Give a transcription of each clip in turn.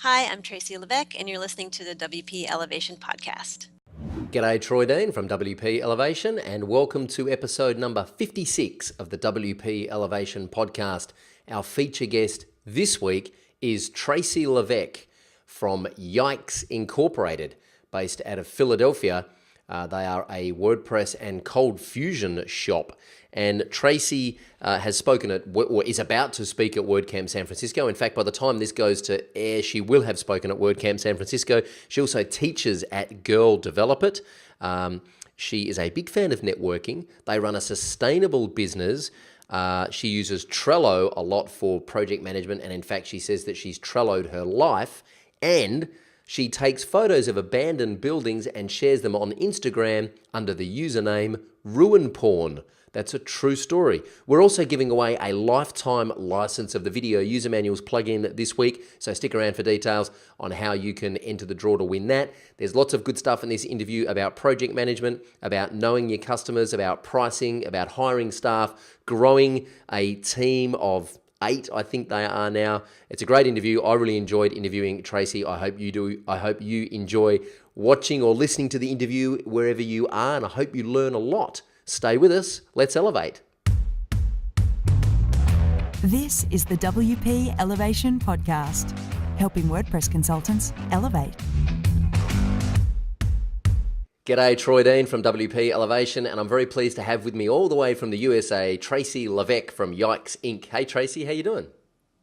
Hi, I'm Tracy Levesque, and you're listening to the WP Elevation Podcast. G'day, Troy Dean from WP Elevation, and welcome to episode number 56 of the WP Elevation Podcast. Our feature guest this week is Tracy Levesque from Yikes Inc, based out of Philadelphia. They are a WordPress and Cold Fusion shop. And Tracy has spoken at, or is about to speak at WordCamps San Francisco. In fact, by the time this goes to air, she will have spoken at WordCamps San Francisco. She also teaches at Girl Develop It. She is a big fan of networking. They run a sustainable business. She uses Trello a lot for project management. And in fact, she says that she's Trelloed her life. And she takes photos of abandoned buildings and shares them on Instagram under the username Ruin Porn. That's a true story. We're also giving away a lifetime license of the Video User Manuals plugin this week, so stick around for details on how you can enter the draw to win that. There's lots of good stuff in this interview about project management, about knowing your customers, about pricing, about hiring staff, growing a team of 8, I think they are now. It's a great interview. I really enjoyed interviewing Tracy. I hope you do. I hope you enjoy watching or listening to the interview wherever you are, and I hope you learn a lot. Stay with us. Let's elevate. This is the WP Elevation Podcast, helping WordPress consultants elevate. G'day, Troy Dean from WP Elevation, and I'm very pleased to have with me all the way from the USA, Tracy Levesque from Yikes Inc. Hey, Tracy, how you doing?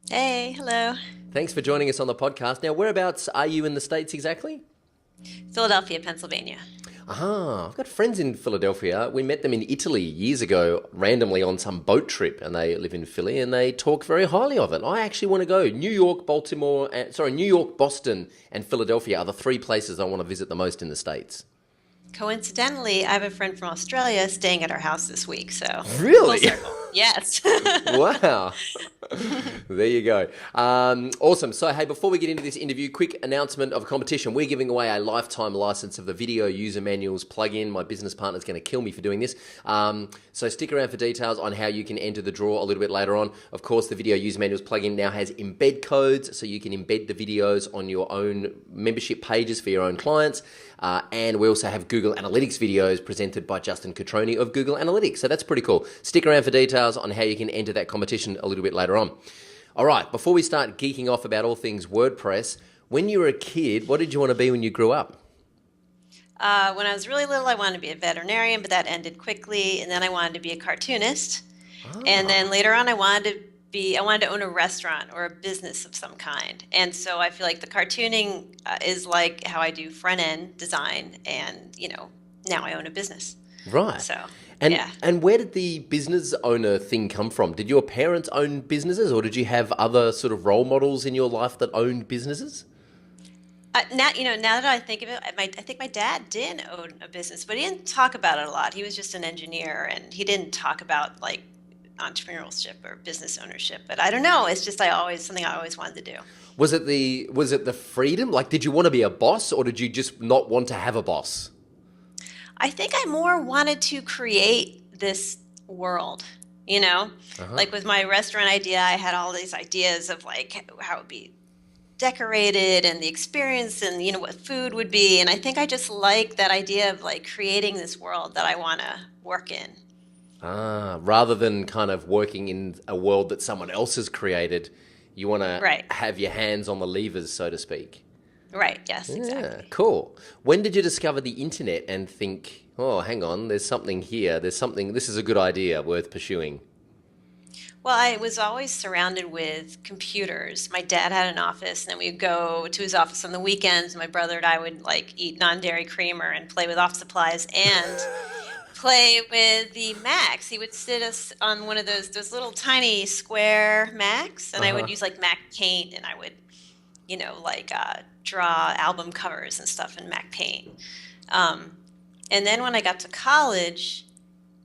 Hey, hello. Thanks for joining us on the podcast. Now, whereabouts are you in the States exactly? Philadelphia, Pennsylvania. I've got friends in Philadelphia. We met them in Italy years ago, randomly on some boat trip, and they live in Philly, and they talk very highly of it. I actually want to go. New York, Boston, and Philadelphia are the 3 places I want to visit the most in the States. Coincidentally, I have a friend from Australia staying at our house this week, so really? Full circle. Yes. Wow. There you go. Awesome. So, hey, before we get into this interview, quick announcement of a competition. We're giving away a lifetime license of the Video User Manuals plugin. My business partner's going to kill me for doing this. So stick around for details on how you can enter the draw a little bit later on. Of course, the Video User Manuals plugin now has embed codes, so you can embed the videos on your own membership pages for your own clients. And we also have Google Analytics videos presented by Justin Catroni of Google Analytics. So that's pretty cool. Stick around for details on how you can enter that competition a little bit later on. All right, before we start geeking off about all things WordPress, when you were a kid, what did you want to be when you grew up? When I was really little, I wanted to be a veterinarian, but that ended quickly. And then I wanted to be a cartoonist. And then later on, I wanted to own a restaurant or a business of some kind. And so I feel like the cartooning is like how I do front-end design, and, now I own a business. Right. So, yeah. And where did the business owner thing come from? Did your parents own businesses, or did you have other sort of role models in your life that owned businesses? Now that I think of it, I think my dad did own a business, but he didn't talk about it a lot. He was just an engineer, and he didn't talk about like entrepreneurship or business ownership. But I don't know. It's just something I always wanted to do. Was it the freedom? Like, did you want to be a boss, or did you just not want to have a boss? I think I more wanted to create this world, Like with my restaurant idea, I had all these ideas of like how it would be decorated and the experience and, what food would be. And I think I just like that idea of like creating this world that I want to work in. Rather than kind of working in a world that someone else has created, you want to have your hands on the levers, so to speak. Right. Yes, exactly. Yeah, cool. When did you discover the internet and think, oh, hang on, there's something here. This is a good idea worth pursuing? Well, I was always surrounded with computers. My dad had an office, and then we'd go to his office on the weekends. My brother and I would like eat non-dairy creamer and play with office supplies and play with the Macs. He would sit us on one of those little tiny square Macs, and I would use like Mac Paint, and I would, draw album covers and stuff in Mac Paint. And then when I got to college,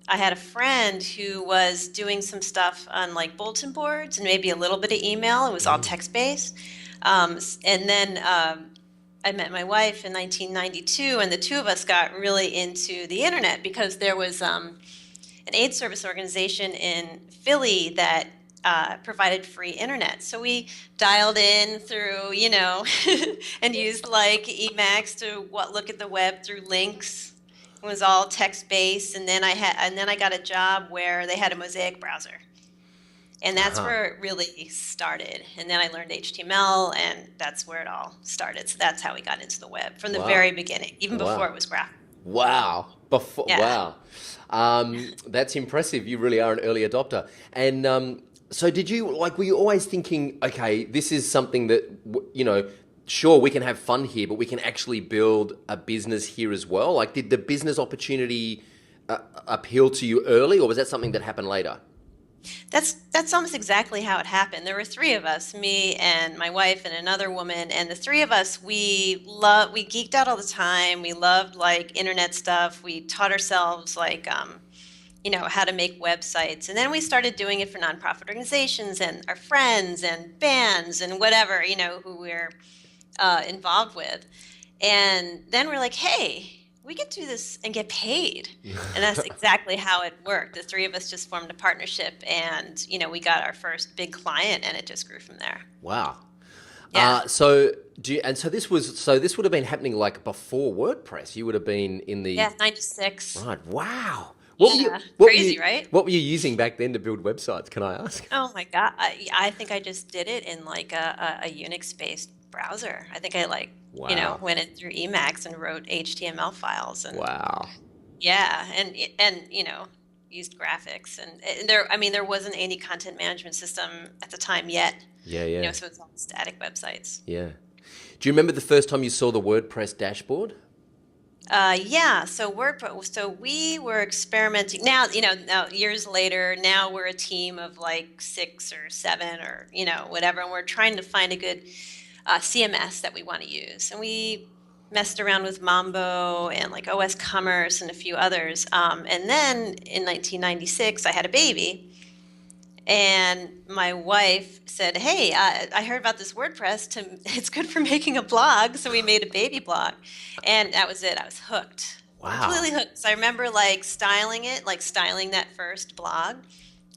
I had a friend who was doing some stuff on like bulletin boards and maybe a little bit of email. It was all text-based. And then I met my wife in 1992, and the two of us got really into the internet because there was an AIDS service organization in Philly that provided free internet. So we dialed in through, and used like Emacs to look at the web through links. It was all text based, and then I got a job where they had a Mosaic browser. And that's where it really started. And then I learned HTML, and that's where it all started. So that's how we got into the web from the very beginning, even before it was graphic. Wow. Yeah. Wow. That's impressive. You really are an early adopter. And so did you, were you always thinking, okay, this is something that, sure, we can have fun here, but we can actually build a business here as well? Like, did the business opportunity appeal to you early, or was that something that happened later? That's almost exactly how it happened. There were three of us, me and my wife and another woman, and the three of us, we geeked out all the time. We loved like internet stuff. We taught ourselves how to make websites. And then we started doing it for nonprofit organizations and our friends and bands and whatever, who we're involved with. And then we're like, hey, we could do this and get paid. And that's exactly how it worked. The three of us just formed a partnership, and, we got our first big client, and it just grew from there. Wow. Yeah. So this would have been happening like before WordPress. You would have been in the 96. Right. Wow. Crazy, right? What were you using back then to build websites? Can I ask? Oh my God. I think I just did it in like a Unix-based browser. I think I went in through Emacs and wrote HTML files and wow. Yeah, and used graphics and there wasn't any content management system at the time yet. Yeah. So it's all static websites. Yeah. Do you remember the first time you saw the WordPress dashboard? Yeah. So we were experimenting. Now, years later, now we're a team of like 6 or 7 or whatever, and we're trying to find a good CMS that we want to use. And we messed around with Mambo and like OS Commerce and a few others. And then in 1996, I had a baby. And my wife said, hey, I heard about this WordPress. It's good for making a blog. So we made a baby blog. And that was it. I was hooked. Wow. Completely hooked. So I remember styling that first blog.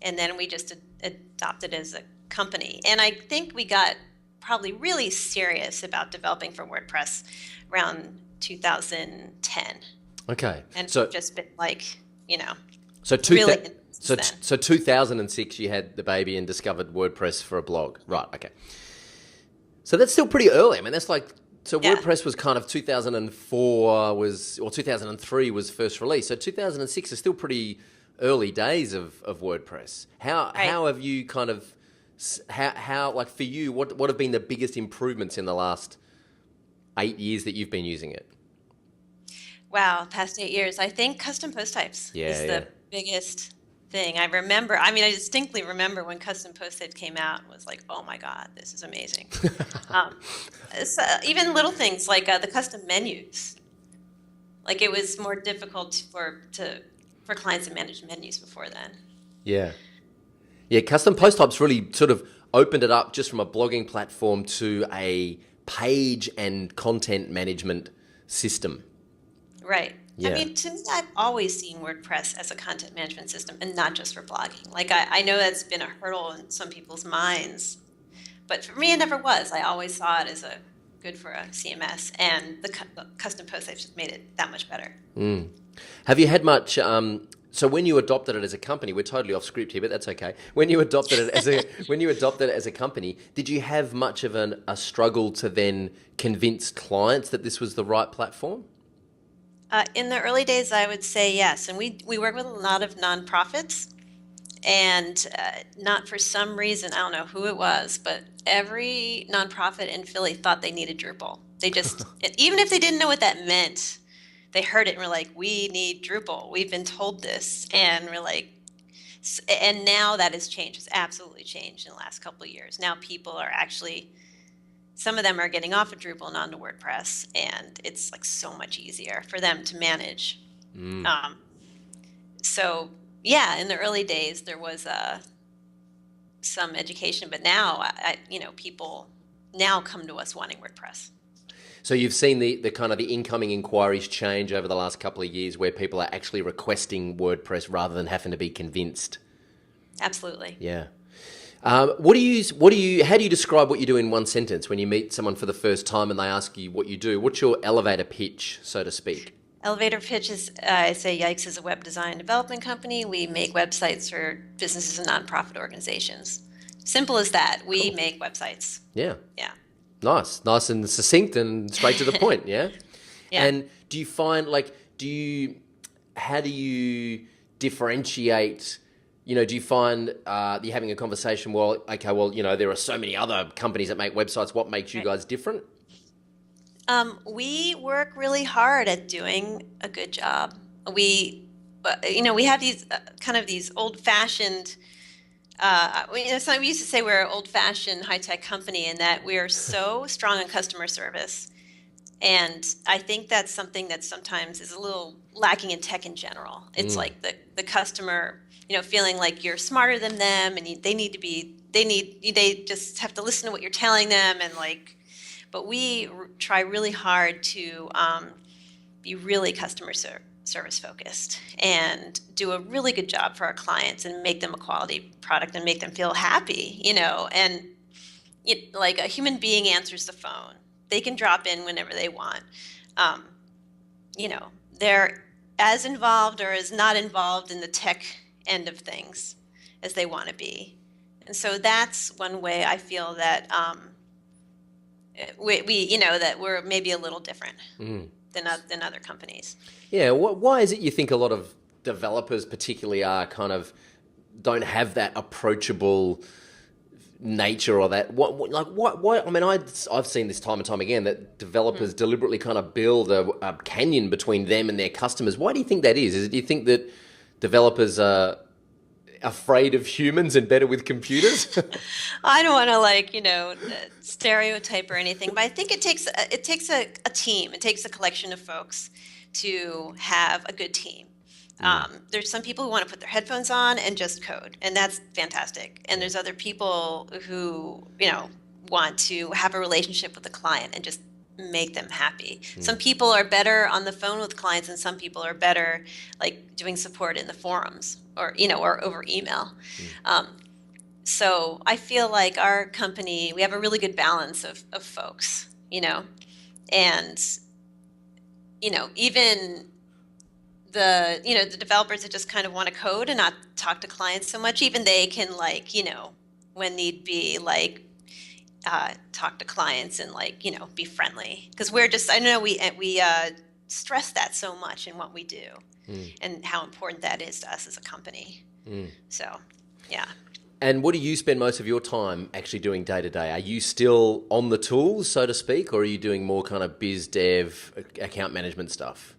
And then we just adopted it as a company. And I think we got probably really serious about developing for WordPress around 2010. Okay. And so just been really then. So 2006 you had the baby and discovered WordPress for a blog. Right, okay. So that's still pretty early. I mean, that's WordPress was kind of 2003 was first released. So 2006 is still pretty early days of WordPress. How have you kind of how for you, what have been the biggest improvements in the last 8 years that you've been using it? Wow, past 8 years. I think custom post types is the biggest thing. I distinctly remember when custom post types came out and was like, oh my God, this is amazing. Even little things like the custom menus. Like it was more difficult for clients to manage menus before then. Yeah. Yeah, custom post types really sort of opened it up just from a blogging platform to a page and content management system. Right. Yeah. I mean, to me, I've always seen WordPress as a content management system and not just for blogging. Like, I know that's been a hurdle in some people's minds, but for me, it never was. I always saw it as good for a CMS, and the custom post types just made it that much better. Mm. Have you had much... So when you adopted it as a company, we're totally off script here, but that's okay. When you adopted it as a company, did you have much of a struggle to then convince clients that this was the right platform? In the early days, I would say yes. And we work with a lot of nonprofits, and not for some reason, I don't know who it was, but every nonprofit in Philly thought they needed Drupal. They just, even if they didn't know what that meant, they heard it and were like, we need Drupal. We've been told this. And we're like, and now that has changed. It's absolutely changed in the last couple of years. Now people are actually, some of them are getting off of Drupal and onto WordPress, and it's like so much easier for them to manage. So yeah, in the early days there was some education, but now people now come to us wanting WordPress. So you've seen the kind of the incoming inquiries change over the last couple of years, where people are actually requesting WordPress rather than having to be convinced. Absolutely. Yeah. How do you describe what you do in one sentence when you meet someone for the first time and they ask you what you do? What's your elevator pitch, so to speak? Elevator pitch is, I say Yikes is a web design development company. We make websites for businesses and nonprofit organizations. Simple as that. We Cool. make websites. Yeah. Yeah. Nice and succinct and straight to the point. Yeah. Yeah. And do you find how do you differentiate? Do you find you're having a conversation? Well, okay, well, there are so many other companies that make websites. What makes you Right. guys different? We work really hard at doing a good job. We have these kind of these old-fashioned. So we used to say we're an old-fashioned high-tech company, and that we are so strong in customer service. And I think that's something that sometimes is a little lacking in tech in general. It's like the customer, feeling like you're smarter than them, and they just have to listen to what you're telling them, and but we try really hard to be really service focused and do a really good job for our clients and make them a quality product and make them feel happy, and like a human being answers the phone. They can drop in whenever they want. Um, they're as involved or as not involved in the tech end of things as they want to be. And so that's one way I feel that that we're maybe a little different than other companies. Yeah. Why is it you think a lot of developers, particularly, are kind of don't have that approachable nature or that why? I mean, I've seen this time and time again that developers deliberately kind of build a canyon between them and their customers. Why do you think that is? Do you think that developers are afraid of humans and better with computers? I don't want to stereotype or anything, but I think it takes a team. It takes a collection of folks to have a good team. There's some people who want to put their headphones on and just code, and that's fantastic. And there's other people who, want to have a relationship with the client and just make them happy. Some people are better on the phone with clients, and some people are better like doing support in the forums or over email. So I feel like our company, we have a really good balance of folks, and even the developers that just kind of want to code and not talk to clients so much, even they can when need be talk to clients and be friendly, because I know we stress that so much in what we do and how important that is to us as a company. So yeah. And what do you spend most of your time actually doing day to day? Are you still on the tools, so to speak, or are you doing more kind of biz dev, account management stuff?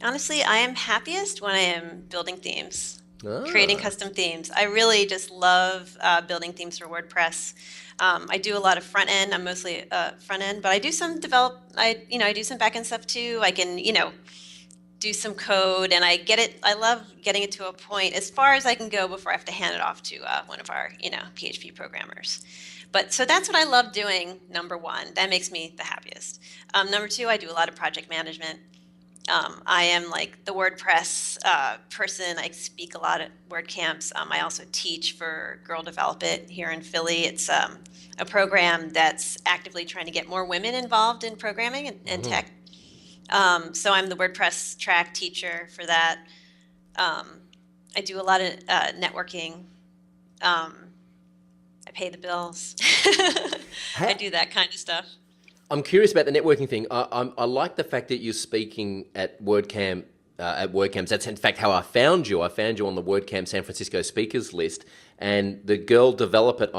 Honestly, I am happiest when I am building themes, creating Ah, custom themes. I really just love building themes for WordPress. I do a lot of front end. I'm mostly front end, but I do some I do some back end stuff too. I can, do some code, and I love getting it to a point as far as I can go before I have to hand it off to one of our, PHP programmers. But so that's what I love doing, number one. That makes me the happiest. Number two, I do a lot of project management. I am like the WordPress person. I speak a lot at WordCamps. I also teach for Girl Develop It here in Philly. It's a program that's actively trying to get more women involved in programming and tech. So I'm the WordPress track teacher for that. I do a lot of networking. I pay the bills. I ha- do that kind of stuff. I'm curious about the networking thing. I like the fact that you're speaking at WordCamps. That's in fact how I found you. I found you on the WordCamp San Francisco speakers list, and the Girl Develop It.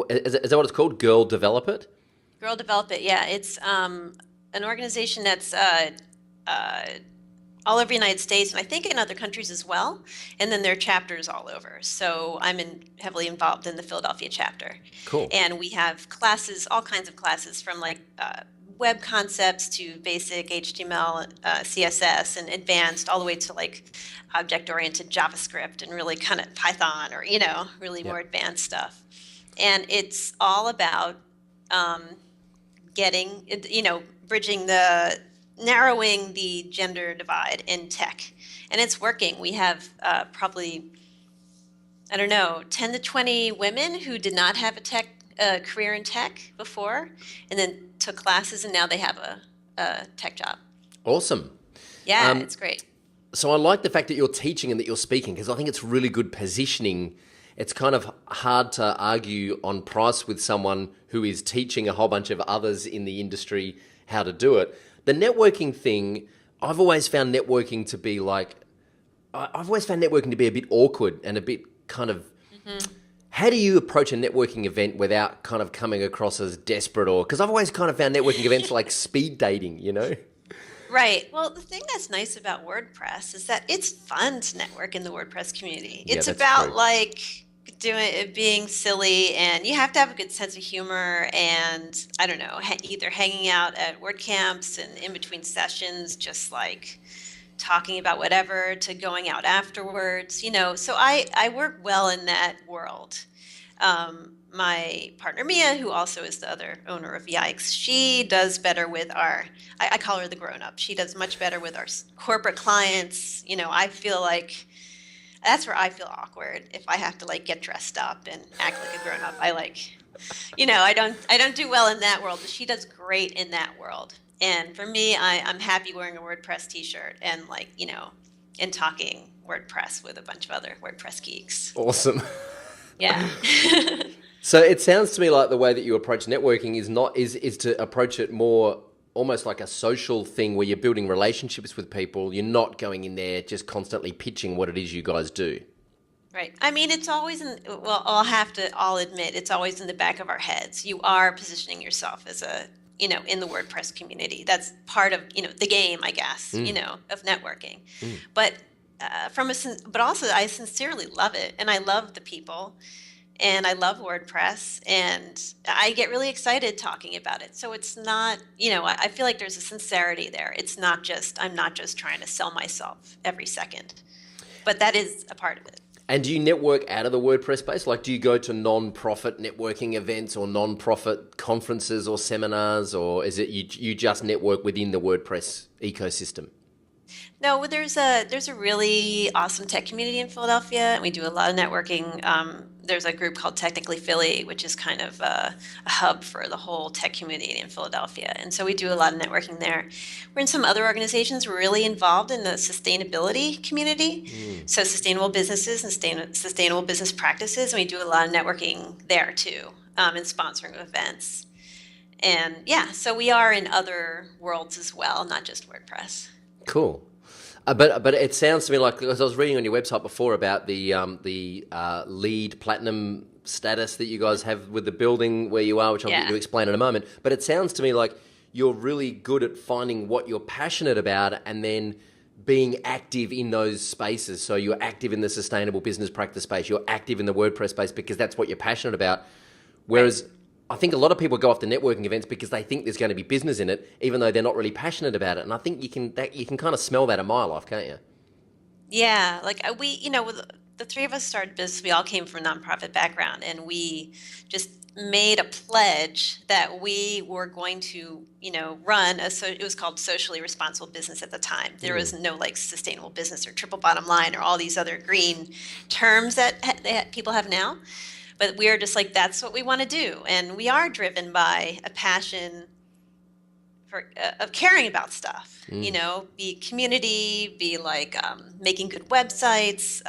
Is that what it's called? Girl Develop It. Girl Develop It, yeah. It's an organization that's all over the United States, and I think in other countries as well. And then there are chapters all over. So I'm heavily involved in the Philadelphia chapter. Cool. And we have classes, all kinds of classes, from web concepts to basic HTML, CSS, and advanced, all the way to object-oriented JavaScript and really kind of Python, or really more advanced stuff. And it's all about narrowing the gender divide in tech, and it's working. We have probably I don't know, 10 to 20 women who did not have a career in tech before, and then took classes, and now they have a tech job. Awesome. Yeah, it's great. So I like the fact that you're teaching and that you're speaking, because I think it's really good positioning. It's kind of hard to argue on price with someone who is teaching a whole bunch of others in the industry how to do it. The networking thing, I've always found networking to be a bit awkward and a bit kind of, how do you approach a networking event without kind of coming across as desperate, or, because I've always kind of found networking events like speed dating, you know? Right. Well, the thing that's nice about WordPress is that it's fun to network in the WordPress community. Yeah, It's that's about true. like doing it, being silly, and you have to have a good sense of humor. And I don't know, either hanging out at WordCamps and in between sessions, just like talking about whatever, to going out afterwards. So I work well in that world. My partner Mia, who also is the other owner of Yikes, she does better with I call her the grown up. She does much better with our corporate clients. I feel like that's where I feel awkward if I have to like get dressed up and act like a grown up. I don't do well in that world, but she does great in that world. And for me, I'm happy wearing a WordPress t-shirt and and talking WordPress with a bunch of other WordPress geeks. Awesome. Yeah. So it sounds to me like the way that you approach networking is to approach it more almost like a social thing where you're building relationships with people. You're not going in there just constantly pitching what it is you guys do. Right. I mean, it's always I'll admit, it's always in the back of our heads. You are positioning yourself as in the WordPress community. That's part of, the game, I guess, of networking. But but also I sincerely love it, and I love the people, and I love WordPress, and I get really excited talking about it. So it's not, I feel like there's a sincerity there. I'm not just trying to sell myself every second, but that is a part of it. And do you network out of the WordPress space? Like, do you go to non-profit networking events or non-profit conferences or seminars, or is it you just network within the WordPress ecosystem? No, there's a really awesome tech community in Philadelphia, and we do a lot of networking. There's a group called Technically Philly, which is kind of a hub for the whole tech community in Philadelphia, and so we do a lot of networking there. We're in some other organizations. We're really involved in the sustainability community, so sustainable businesses and sustainable business practices, and we do a lot of networking there too, and sponsoring of events. And yeah, so we are in other worlds as well, not just WordPress. Cool. But it sounds to me like, because I was reading on your website before about the lead platinum status that you guys have with the building where you are, which I'll get you to explain in a moment. But it sounds to me like you're really good at finding what you're passionate about and then being active in those spaces. So you're active in the sustainable business practice space, you're active in the WordPress space because that's what you're passionate about. Whereas I think a lot of people go off to networking events because they think there's going to be business in it, even though they're not really passionate about it. And I think you can kind of smell that a mile off, can't you? Yeah, like the three of us started business. We all came from a nonprofit background, and we just made a pledge that we were going to, run it was called socially responsible business at the time. There was no like sustainable business or triple bottom line or all these other green terms that people have now. But we are just like, that's what we want to do. And we are driven by a passion of caring about stuff, be community, be like making good websites,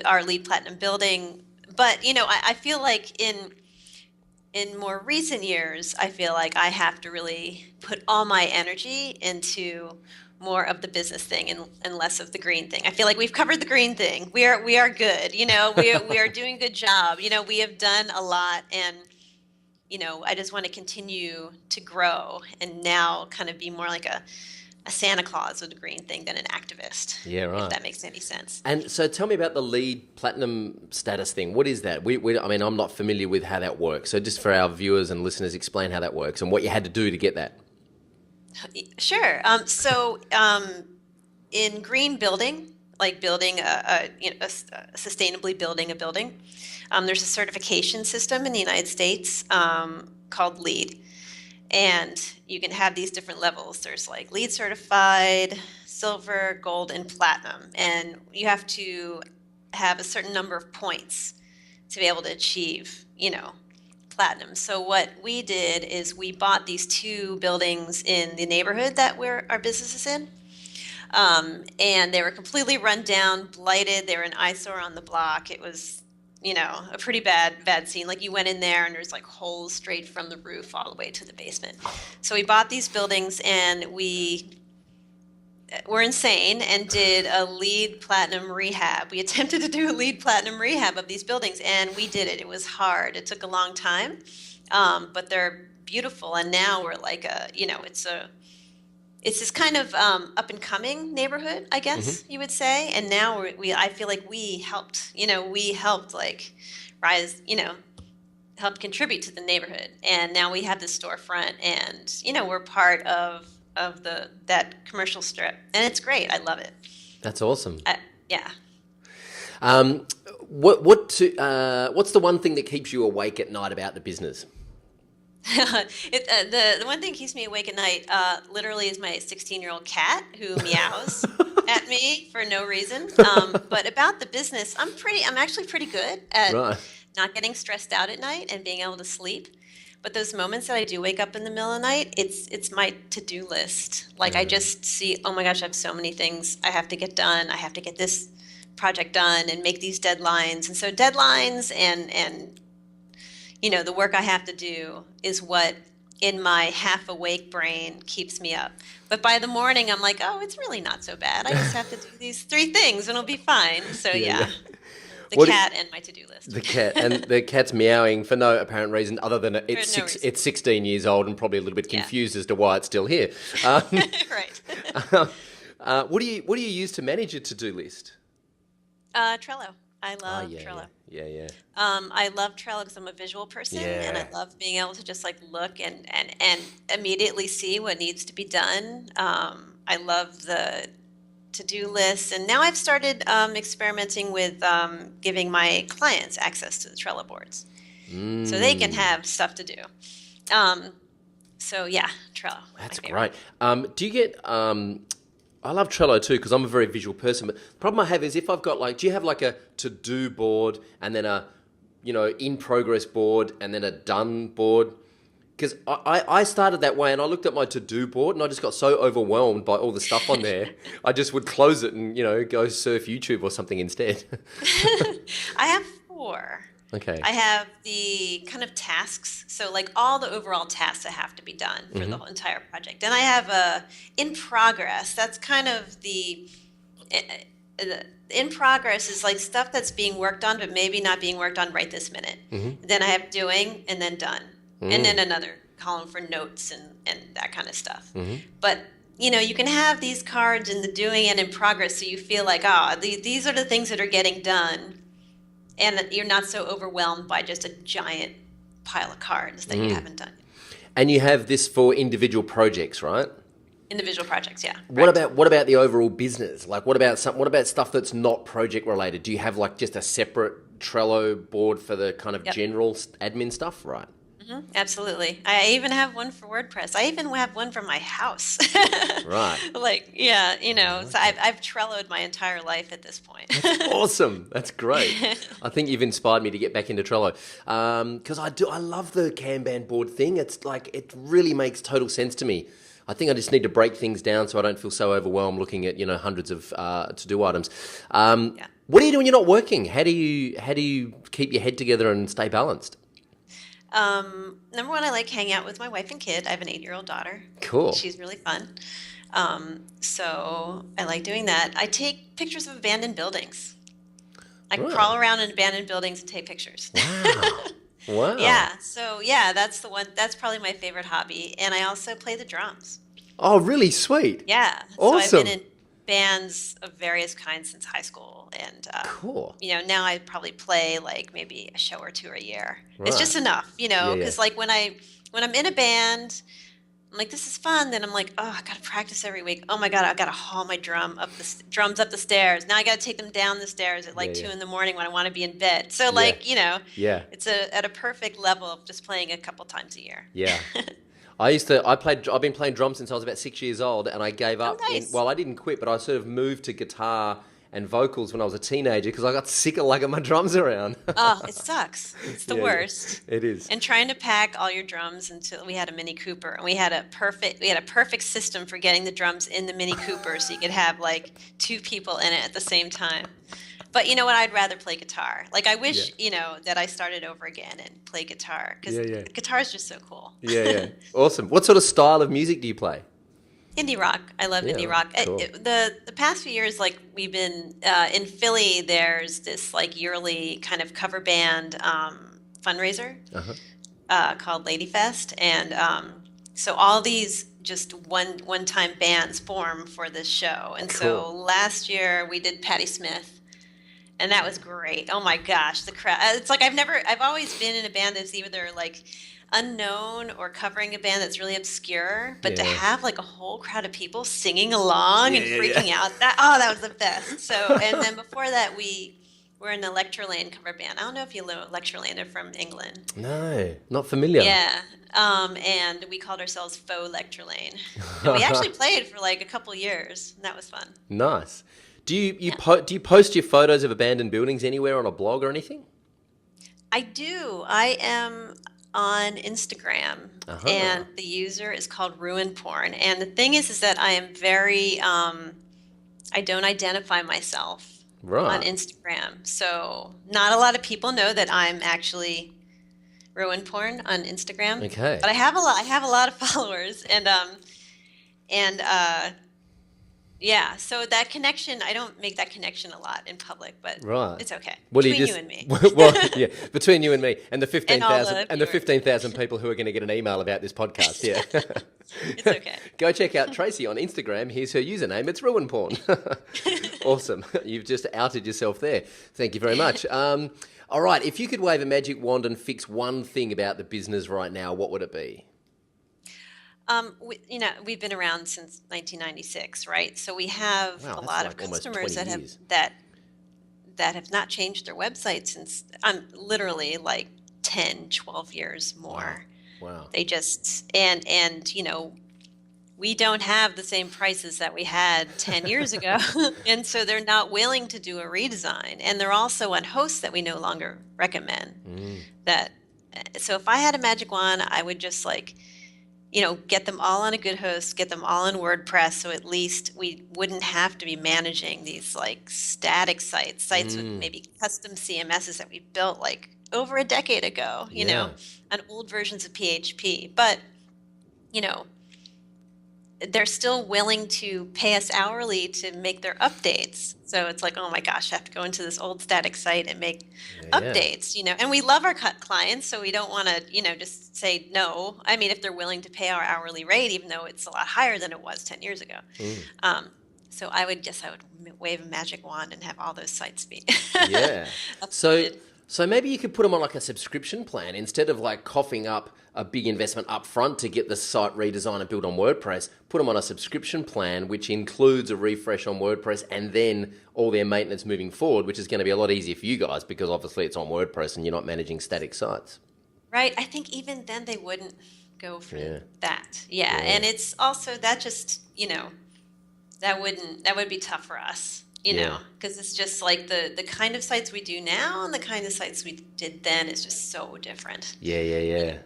our lead platinum building. But, I feel like in more recent years, I feel like I have to really put all my energy into more of the business thing and less of the green thing. I feel like we've covered the green thing. We are good. We are doing a good job. We have done a lot, and I just want to continue to grow and now kind of be more like a Santa Claus with the green thing than an activist. Yeah, right. If that makes any sense. And so tell me about the lead platinum status thing. What is that? I mean, I'm not familiar with how that works. So just for our viewers and listeners, explain how that works and what you had to do to get that. Sure. In green building, like building sustainably building a building, there's a certification system in the United States called LEED, and you can have these different levels. There's like LEED certified, silver, gold, and platinum, and you have to have a certain number of points to be able to achieve, platinum. So what we did is we bought these 2 buildings in the neighborhood that our business is in. And they were completely run down, blighted. They were an eyesore on the block. It was, a pretty bad scene. Like you went in there and there's like holes straight from the roof all the way to the basement. So we bought these buildings and we were insane and did a LEED platinum rehab. We attempted to do a LEED platinum rehab of these buildings, and we did it. It was hard. It took a long time, but they're beautiful. And now we're like it's this kind of up and coming neighborhood, I guess you would say. And now I feel like we helped like rise, helped contribute to the neighborhood. And now we have this storefront, and we're part of that commercial strip, and it's great. I love it. That's awesome. Yeah. What's the one thing that keeps you awake at night about the business? The one thing that keeps me awake at night literally is my 16-year-old cat who meows at me for no reason. But about the business, I'm actually pretty good at not getting stressed out at night and being able to sleep. But those moments that I do wake up in the middle of the night, it's my to-do list. Like I just see, oh my gosh, I have so many things I have to get done. I have to get this project done and make these deadlines. And so deadlines and the work I have to do is what in my half-awake brain keeps me up. But by the morning, I'm like, oh, it's really not so bad. I just have to do these 3 things and it'll be fine. So yeah. The cat and my to-do list. The cat, and the cat's meowing for no apparent reason other than it's 16 years old and probably a little bit confused as to why it's still here. Right. What do you use to manage your to-do list? Trello. I love Trello. Yeah. I love Trello because I'm a visual person, and I love being able to just like look and immediately see what needs to be done. I love the to-do lists, and now I've started experimenting with giving my clients access to the Trello boards so they can have stuff to do. So yeah, Trello. That's great. Do you get I love Trello too because I'm a very visual person, but the problem I have is if I've got do you have like a to-do board and then a in progress board and then a done board? Because I started that way and I looked at my to-do board and I just got so overwhelmed by all the stuff on there. I just would close it and, go surf YouTube or something instead. I have 4. Okay. I have the kind of tasks. So like all the overall tasks that have to be done for the whole entire project. And I have a in progress. That's kind of the in progress is like stuff that's being worked on, but maybe not being worked on right this minute. Then I have doing and then done. And then another column for notes and that kind of stuff. But, you can have these cards in the doing and in progress so you feel like, these are the things that are getting done. And you're not so overwhelmed by just a giant pile of cards that you haven't done. And you have this for individual projects, right? Individual projects, yeah. What about the overall business? Like what about stuff that's not project related? Do you have like just a separate Trello board for the kind of general admin stuff, right? Absolutely. I even have one for WordPress. I even have one for my house. Right. So I've Trelloed my entire life at this point. That's awesome. That's great. I think you've inspired me to get back into Trello because I love the Kanban board thing. It's like it really makes total sense to me. I think I just need to break things down so I don't feel so overwhelmed looking at hundreds of to-do items. What do you do when you're not working? How do you keep your head together and stay balanced? Number one, I like hanging out with my wife and kid. I have an 8-year-old daughter. Cool. She's really fun. So I like doing that. I take pictures of abandoned buildings. I crawl around in abandoned buildings and take pictures. Wow. Wow. Yeah. So that's the one. That's probably my favorite hobby. And I also play the drums. Oh, really sweet. Yeah. Awesome. So I've been in bands of various kinds since high school, and cool. Now I probably play like maybe a show or 2 a year. Right. It's just enough, because like when I'm in a band, I'm like, this is fun. Then I'm like, oh, I gotta practice every week. Oh my god, I gotta haul my drums up the stairs. Now I gotta take them down the stairs at 2 in the morning when I want to be in bed. So it's at a perfect level of just playing a couple times a year. Yeah. I've been playing drums since I was about 6 years old, and I gave up. Oh, nice. I didn't quit, but I sort of moved to guitar and vocals when I was a teenager because I got sick of lugging my drums around. Oh, it sucks. It's the Yeah, worst. it is. And trying to pack all your drums until we had a Mini Cooper, and we had a perfect system for getting the drums in the Mini Cooper so you could have like two people in it at the same time. But you know what? I'd rather play guitar. Like I wish, that I started over again and play guitar because guitar is just so cool. Yeah. Awesome. What sort of style of music do you play? Indie rock. I love indie rock. Cool. The past few years, like we've been in Philly, there's this like yearly kind of cover band fundraiser called Lady Fest, and so all these just one-time bands form for this show. And so last year we did Patti Smith. And that was great. Oh my gosh, the crowd. It's like I've always been in a band that's either like unknown or covering a band that's really obscure, but to have like a whole crowd of people singing along and freaking out, that was the best. So, and then before that, we were an Electrolane cover band. I don't know if you know Electrolane, they're from England. No, not familiar. Yeah. And we called ourselves Faux Electrolane. And we actually played for like a couple years, and that was fun. Nice. Do you post your photos of abandoned buildings anywhere on a blog or anything? I do. I am on Instagram, and the user is called Ruin Porn. And the thing is that I am very, I don't identify myself on Instagram. So not a lot of people know that I'm actually Ruin Porn on Instagram. Okay. But I have a lot of followers, and yeah, so that connection, I don't make that connection a lot in public, but it's okay. Between you and me. Well, yeah, between you and me and the 15,000 and the 15,000 people who are going to get an email about this podcast. Yeah. It's okay. Go check out Tracy on Instagram. Here's her username. It's Ruin Porn. Awesome. You've just outed yourself there. Thank you very much. All right, if you could wave a magic wand and fix one thing about the business right now, what would it be? We've been around since 1996, right? So we have a lot of customers that have not changed their website since literally like 10, 12 years more. Wow. They just and we don't have the same prices that we had 10 years ago. And so they're not willing to do a redesign. And they're also on hosts that we no longer recommend. So if I had a magic wand, I would just get them all on a good host, get them all in WordPress, so at least we wouldn't have to be managing these like static sites with maybe custom CMSs that we built like over a decade ago, on old versions of PHP. But, they're still willing to pay us hourly to make their updates. So it's like, oh my gosh, I have to go into this old static site and make updates, and we love our clients, so we don't want to, just say no. I mean, if they're willing to pay our hourly rate, even though it's a lot higher than it was 10 years ago. So I would wave a magic wand and have all those sites be. Yeah. So maybe you could put them on like a subscription plan instead of like coughing up a big investment up front to get the site redesigned and built on WordPress. Put them on a subscription plan, which includes a refresh on WordPress and then all their maintenance moving forward, which is going to be a lot easier for you guys because obviously it's on WordPress and you're not managing static sites. Right. I think even then they wouldn't go for that. Yeah. And it's also that just, that would be tough for us. Because it's just like the kind of sites we do now and the kind of sites we did then is just so different. Yeah.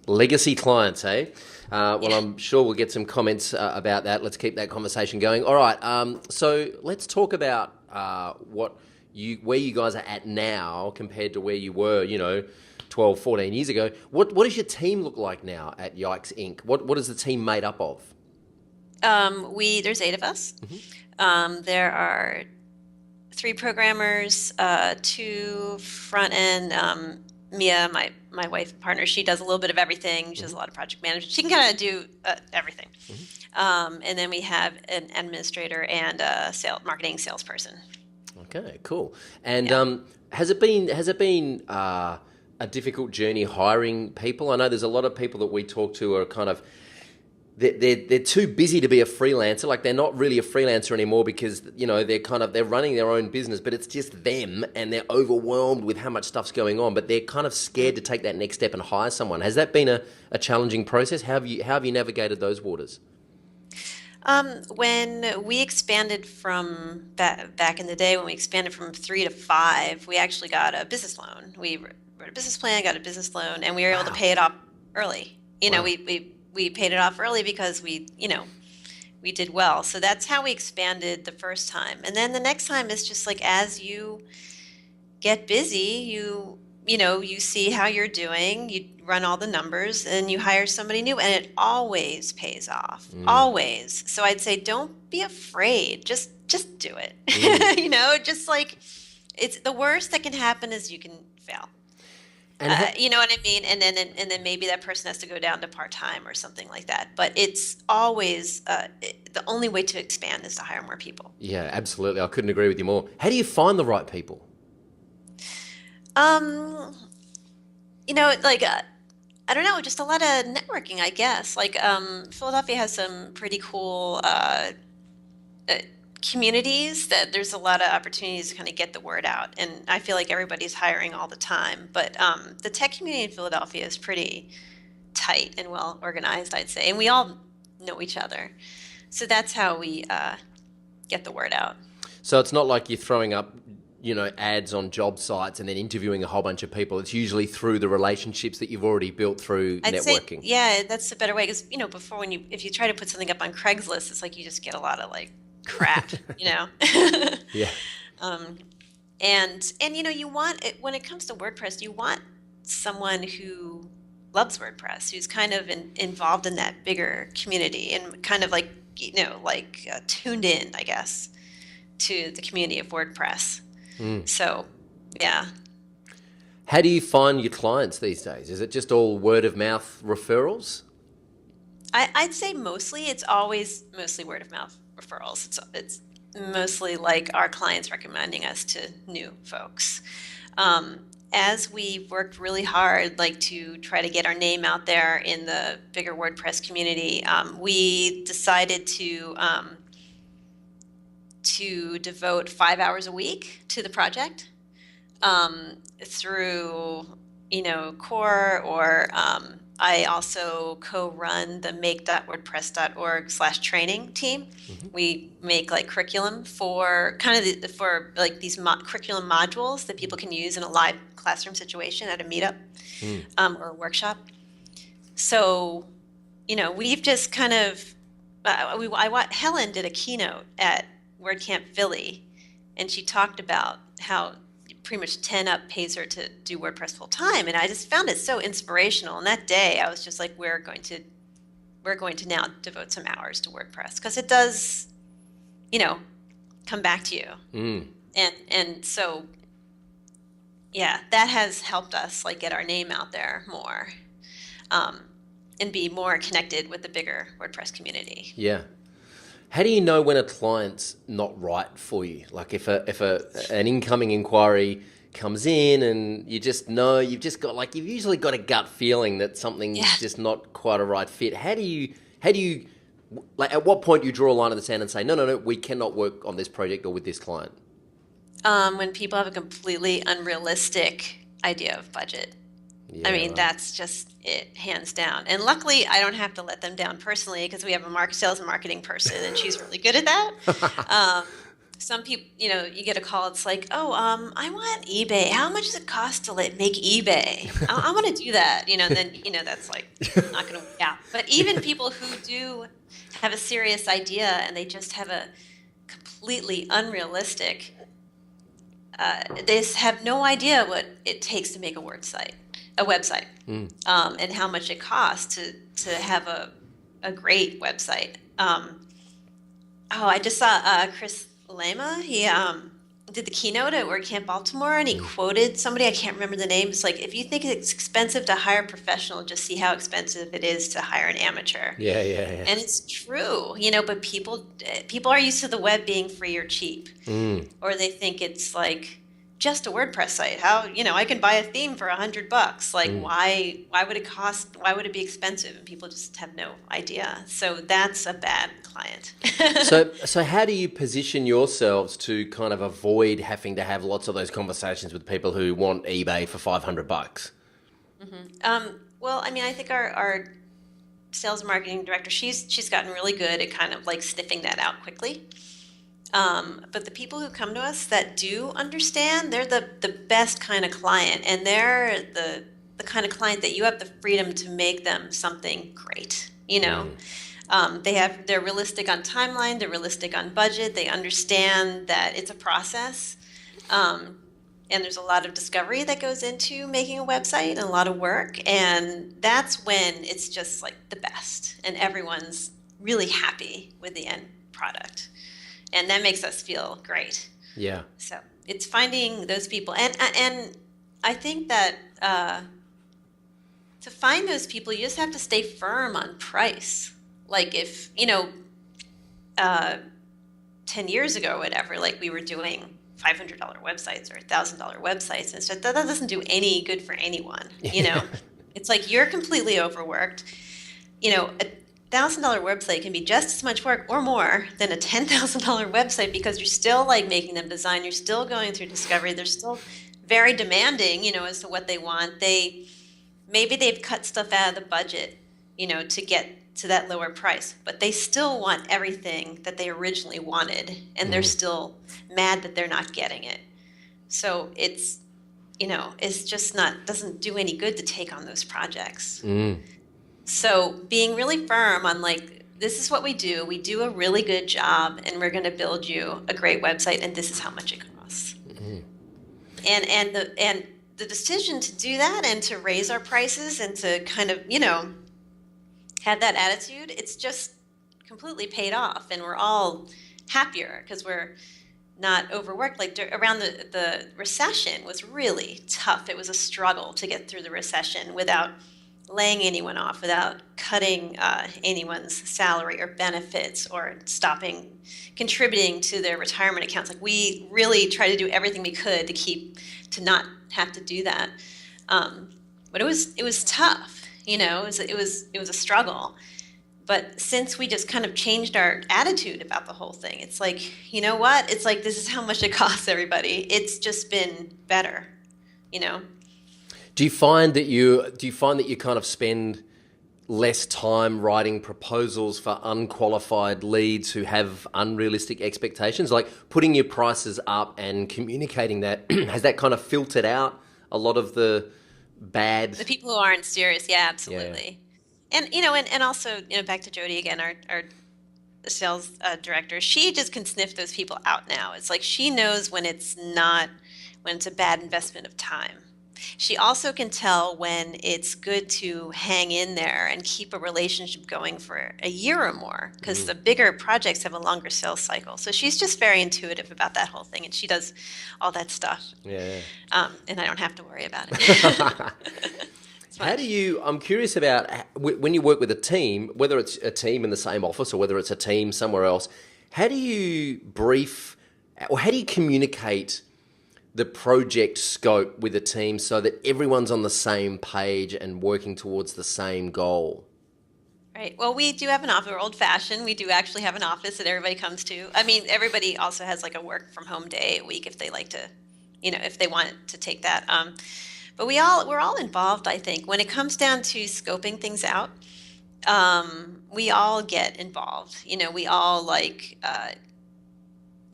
Legacy clients, eh? I'm sure we'll get some comments about that. Let's keep that conversation going. All right. So let's talk about where you guys are at now compared to where you were, 12, 14 years ago. What does your team look like now at Yikes Inc? What is the team made up of? There's 8 of us. There are 3 programmers, 2 front end. Mia, my wife and partner, she does a little bit of everything. She does a lot of project management. She can kind of do everything. And then we have an administrator and a marketing salesperson. Okay, cool. And has it been a difficult journey hiring people? I know there's a lot of people that we talk to are kind of they're too busy to be a freelancer. Like they're not really a freelancer anymore because they're running their own business, but it's just them and they're overwhelmed with how much stuff's going on. But they're kind of scared to take that next step and hire someone. Has that been a challenging process? How have you navigated those waters? When we expanded from back in the day, when we expanded from 3 to 5, we actually got a business loan. We wrote a business plan, got a business loan, and we were able to Wow. pay it off early. Wow. We paid it off early because we did well. So that's how we expanded the first time. And then the next time is just like as you get busy, you see how you're doing, you run all the numbers and you hire somebody new and it always pays off. Always. So I'd say don't be afraid. Just do it. Just like it's the worst that can happen is you can fail. And You know what I mean? And then maybe that person has to go down to part-time or something like that. But it's always the only way to expand is to hire more people. yeah, absolutely. I couldn't agree with you more. How do you find the right people? Um, I don't know, just a lot of networking, I guess. Philadelphia has some pretty cool uh, communities that there's a lot of opportunities to kind of get the word out. And I feel like everybody's hiring all the time. But the tech community in Philadelphia is pretty tight and well organized, I'd say. And we all know each other. So that's how we get the word out. So it's not like you're throwing up, ads on job sites and then interviewing a whole bunch of people. It's usually through the relationships that you've already built through I'd networking. say, yeah, that's a better way. Because, before if you try to put something up on Craigslist, it's like you just get a lot of like crap, Yeah. Um, and you want it when it comes to WordPress, you want someone who loves WordPress, who's kind of involved in that bigger community and kind of like, tuned in, I guess, to the community of WordPress. So, yeah. How do you find your clients these days? Is it just all word of mouth referrals? I'd say it's always mostly word of mouth referrals. It's mostly like our clients recommending us to new folks. As we worked really hard, like to try to get our name out there in the bigger WordPress community, we decided to devote 5 hours a week to the project through, core or I also co-run the make.wordpress.org/training team. We make like curriculum for for like these curriculum modules that people can use in a live classroom situation at a meetup or a workshop. So, we've just kind of Helen did a keynote at WordCamp Philly, and she talked about how pretty much 10 up pays her to do WordPress full time, and I just found it so inspirational. And that day, I was just like, we're going to now devote some hours to WordPress because it does, come back to you. And so, yeah, that has helped us like get our name out there more, and be more connected with the bigger WordPress community. Yeah. How do you know when a client's not right for you? Like if an incoming inquiry comes in and you just know, you've usually got a gut feeling that something's just not quite a right fit. How do you like at what point do you draw a line in the sand and say, no, we cannot work on this project or with this client? When people have a completely unrealistic idea of budget. Yeah, I mean, right. that's just it, hands down. And luckily, I don't have to let them down personally because we have a sales and marketing person, and she's really good at that. Some people, you get a call. It's like, oh, I want eBay. How much does it cost to make eBay? I want to do that. Then that's like not going to work out. But even people who do have a serious idea and they just have a completely unrealistic, they have no idea what it takes to make a website, and how much it costs to have a great website. I just saw Chris Lema. He did the keynote at WordCamp Baltimore, and he quoted somebody, I can't remember the name. It's like, if you think it's expensive to hire a professional, just see how expensive it is to hire an amateur. Yeah. And it's true, but people are used to the web being free or cheap, or they think it's like just a WordPress site. How, I can buy a theme for $100. Like, why would it cost? Why would it be expensive? And people just have no idea. So that's a bad client. So how do you position yourselves to kind of avoid having to have lots of those conversations with people who want eBay for $500? Well, I mean, I think our sales and marketing director, she's gotten really good at kind of like sniffing that out quickly. But the people who come to us that do understand, they're the best kind of client, and they're the kind of client that you have the freedom to make them something great. They're realistic on timeline, they're realistic on budget, they understand that it's a process. And there's a lot of discovery that goes into making a website and a lot of work. And that's when it's just like the best. And everyone's really happy with the end product. And that makes us feel great. Yeah. So it's finding those people. And I think that to find those people, you just have to stay firm on price. Like if, 10 years ago or whatever, like we were doing $500 websites or $1,000 websites and stuff, that doesn't do any good for anyone. It's like you're completely overworked. A $1,000 website can be just as much work or more than a $10,000 website, because you're still like making them design, you're still going through discovery, they're still very demanding, as to what they want. Maybe they've cut stuff out of the budget, to get to that lower price, but they still want everything that they originally wanted, and they're still mad that they're not getting it. So it's just doesn't do any good to take on those projects. So being really firm on like, this is what we do a really good job, and we're going to build you a great website, and this is how much it costs. And the decision to do that and to raise our prices and to kind of have that attitude, it's just completely paid off, and we're all happier because we're not overworked. Like around the recession was really tough. It was a struggle to get through the recession without laying anyone off, without cutting anyone's salary or benefits or stopping contributing to their retirement accounts. Like we really tried to do everything we could to not have to do that. But it was tough. It was a struggle. But since we just kind of changed our attitude about the whole thing, it's like, you know what? It's like, this is how much it costs everybody. It's just been better, Do you find that you kind of spend less time writing proposals for unqualified leads who have unrealistic expectations, like putting your prices up and communicating that? Has that kind of filtered out a lot of the people who aren't serious? Yeah, absolutely. Yeah. And also, back to Jody again, our sales director, she just can sniff those people out now. It's like she knows when it's a bad investment of time. She also can tell when it's good to hang in there and keep a relationship going for a year or more, because the bigger projects have a longer sales cycle. So she's just very intuitive about that whole thing, and she does all that stuff. Yeah. And I don't have to worry about it. I'm curious about when you work with a team, whether it's a team in the same office or whether it's a team somewhere else, how do you brief or how do you communicate the project scope with a team so that everyone's on the same page and working towards the same goal? Right. Well, we do have an office. We're old-fashioned. We do actually have an office that everybody comes to. I mean, everybody also has like a work from home day a week if they like to, if they want to take that. But we're all involved, I think. When it comes down to scoping things out, we all get involved. We all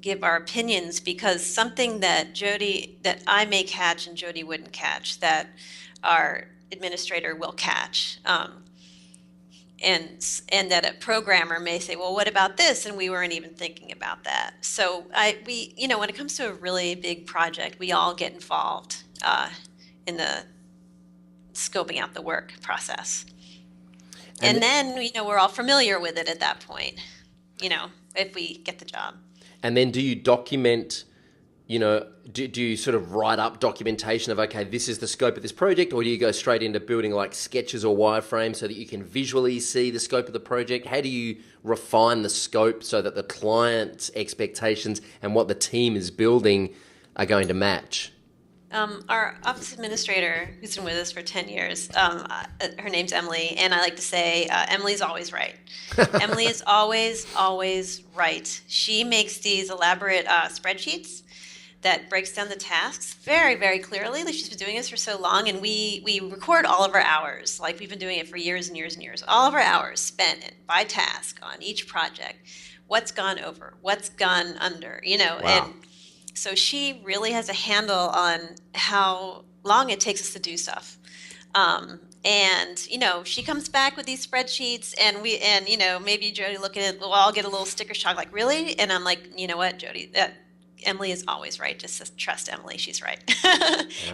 give our opinions, because something that I may catch and Jody wouldn't catch, that our administrator will catch. And that a programmer may say, well, what about this? And we weren't even thinking about that. So when it comes to a really big project, we all get involved in the scoping out the work process. And then, we're all familiar with it at that point, if we get the job. And then do you document, do you sort of write up documentation of, okay, this is the scope of this project, or do you go straight into building like sketches or wireframes so that you can visually see the scope of the project? How do you refine the scope so that the client's expectations and what the team is building are going to match? Our office administrator, who's been with us for 10 years, her name's Emily, and I like to say Emily's always right. Emily is always right. She makes these elaborate spreadsheets that breaks down the tasks very, very clearly. Like she's been doing this for so long, and we record all of our hours. Like we've been doing it for years and years and years. All of our hours spent by task on each project. What's gone over? What's gone under? Wow. And so she really has a handle on how long it takes us to do stuff. And she comes back with these spreadsheets, and maybe Jody look at it. We'll all get a little sticker shock, like, really? And I'm like, you know what, Jody, that Emily is always right. Just trust Emily; she's right,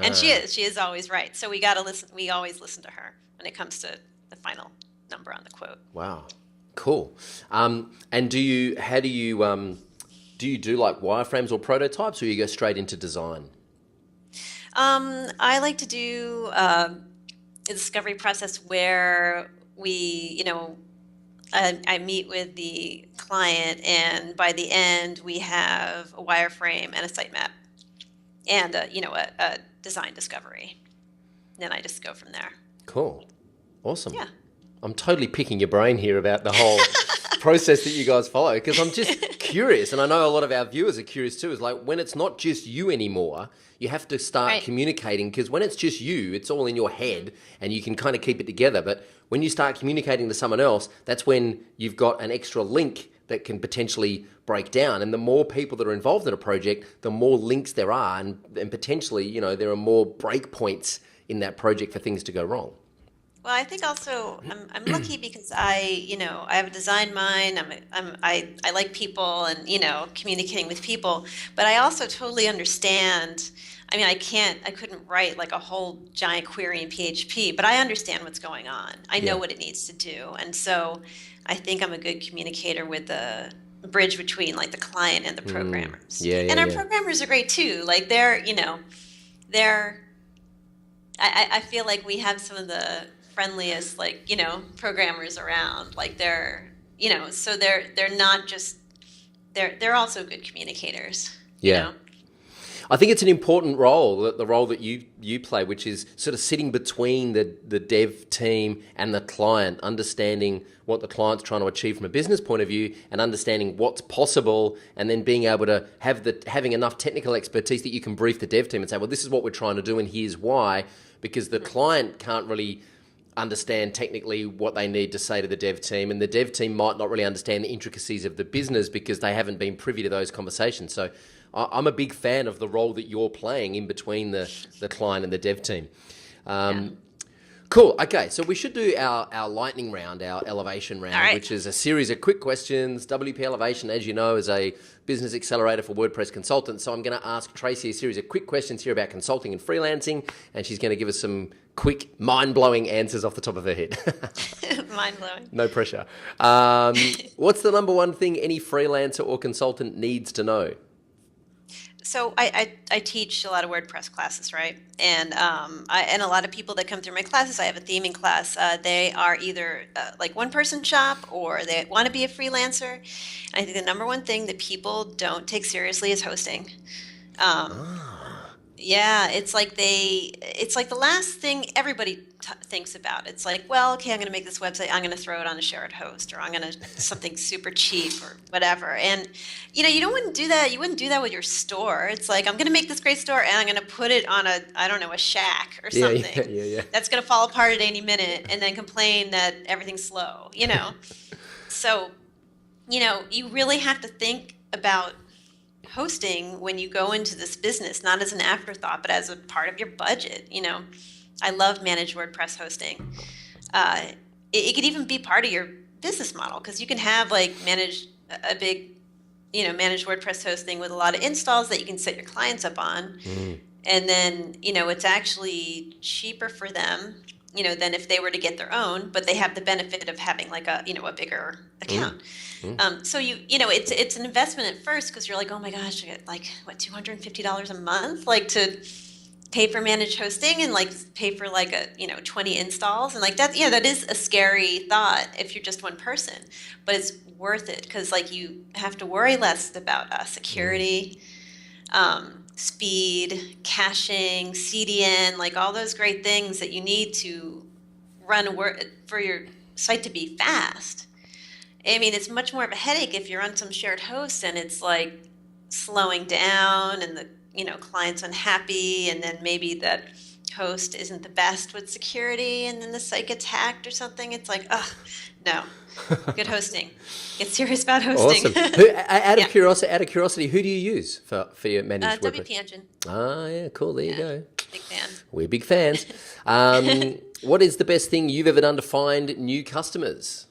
and she is always right. So we gotta listen. We always listen to her when it comes to the final number on the quote. Wow, cool. And how do you do like wireframes or prototypes, or you go straight into design? I like to do a discovery process where I meet with the client, and by the end we have a wireframe and a sitemap and a design discovery. Then I just go from there. Cool. Awesome. Yeah. I'm totally picking your brain here about the whole process that you guys follow, because I'm just curious, and I know a lot of our viewers are curious too, is like when it's not just you anymore, you have to start communicating, because when it's just you, it's all in your head and you can kind of keep it together. But when you start communicating to someone else, that's when you've got an extra link that can potentially break down. And the more people that are involved in a project, the more links there are, and potentially, there are more breakpoints in that project for things to go wrong. Well, I think also I'm lucky because I have a design mind. I like people and communicating with people, but I also totally understand. I mean, I couldn't write like a whole giant query in PHP, but I understand what's going on. I know what it needs to do, and so I think I'm a good communicator with the bridge between like the client and the programmers. And our programmers are great too. Like I feel like we have some of the friendliest programmers around. Like so they're not just they're also good communicators. I think it's an important role, the role that you play, which is sort of sitting between the dev team and the client, understanding what the client's trying to achieve from a business point of view and understanding what's possible, and then being able to having enough technical expertise that you can brief the dev team and say, well, this is what we're trying to do and here's why, because the client can't really understand technically what they need to say to the dev team, and the dev team might not really understand the intricacies of the business because they haven't been privy to those conversations. So I'm a big fan of the role that you're playing in between the client and the dev team. Cool. Okay, so we should do our lightning round, our elevation round, which is a series of quick questions. WP Elevation, as you know, is a business accelerator for WordPress consultants. So I'm going to ask Tracy a series of quick questions here about consulting and freelancing, and she's going to give us some quick, mind-blowing answers off the top of her head. Mind-blowing. No pressure. What's the number one thing any freelancer or consultant needs to know? So I teach a lot of WordPress classes, right? And and a lot of people that come through my classes, I have a theming class. They are either like one-person shop or they want to be a freelancer. I think the number one thing that people don't take seriously is hosting. Yeah, it's like the last thing everybody thinks about. It's like, well, okay, I'm going to make this website. I'm going to throw it on a shared host, or I'm going to something super cheap or whatever. And you wouldn't do that. You wouldn't do that with your store. It's like, I'm going to make this great store and I'm going to put it on a shack or something. Yeah. That's going to fall apart at any minute and then complain that everything's slow. So, you really have to think about hosting when you go into this business, not as an afterthought, but as a part of your budget. I love managed WordPress hosting. It could even be part of your business model, because you can have managed WordPress hosting with a lot of installs that you can set your clients up on. And then, it's actually cheaper for them, than if they were to get their own, but they have the benefit of having a bigger account. So it's an investment at first, because you're like, oh my gosh, I get $250 a month, to pay for managed hosting and pay for 20 installs. And that is a scary thought if you're just one person, but it's worth it, because you have to worry less about security, speed, caching, CDN, all those great things that you need to run for your site to be fast. I mean, it's much more of a headache if you're on some shared host and it's slowing down and clients unhappy, and then maybe that host isn't the best with security, and then the site gets hacked or something. It's like, oh, no. Good hosting. Get serious about hosting. Awesome. Out of curiosity, who do you use for your managed WordPress? WP Engine. Ah, yeah, cool. There you go. Big fan. We're big fans. What is the best thing you've ever done to find new customers?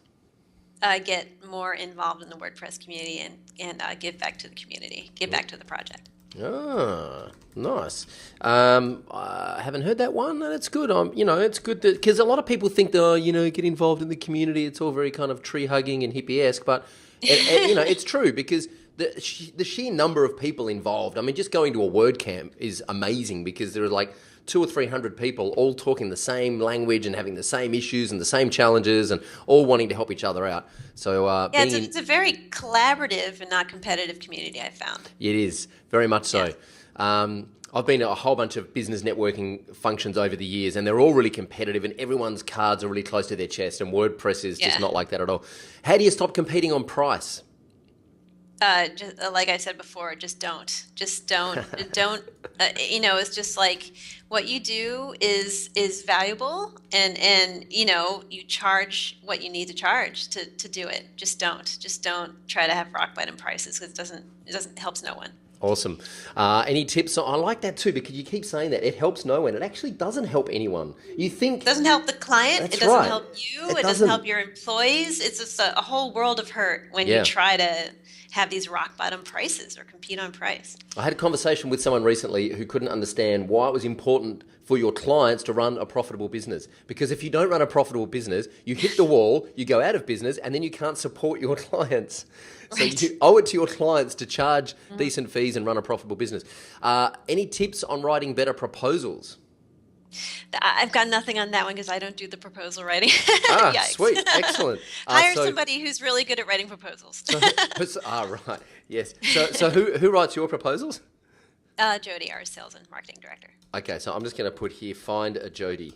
Get more involved in the WordPress community and give back to the community, give back to the project. Ah, nice. I haven't heard that one. That's good. It's good because a lot of people think that, get involved in the community. It's all very kind of tree hugging and hippie-esque, but it's true because the sheer number of people involved. I mean, just going to a WordCamp is amazing because there are like 200 or 300 people all talking the same language and having the same issues and the same challenges and all wanting to help each other out. So it's a very collaborative and not competitive community, I found. It is, very much so. Yeah. I've been to a whole bunch of business networking functions over the years, and they're all really competitive, and everyone's cards are really close to their chest, and WordPress is just not like that at all. How do you stop competing on price? Just, like I said before, just don't. Don't. It's just like what you do is valuable, and you charge what you need to charge to do it. Just don't try to have rock bottom prices because it doesn't helps no one. Awesome. Any tips? I like that too because you keep saying that it helps no one. It actually doesn't help anyone. You think it doesn't help the client. That's it doesn't right. help you. It doesn't help your employees. It's just a whole world of hurt when you try to have these rock bottom prices or compete on price. I had a conversation with someone recently who couldn't understand why it was important for your clients to run a profitable business. Because if you don't run a profitable business, you hit the wall, you go out of business, and then you can't support your clients. So you owe it to your clients to charge decent fees and run a profitable business. Any tips on writing better proposals? I've got nothing on that one because I don't do the proposal writing. Sweet. Excellent. Hire somebody who's really good at writing proposals. Right. Yes. So who writes your proposals? Jody, our sales and marketing director. Okay, so I'm just going to put here, find a Jody.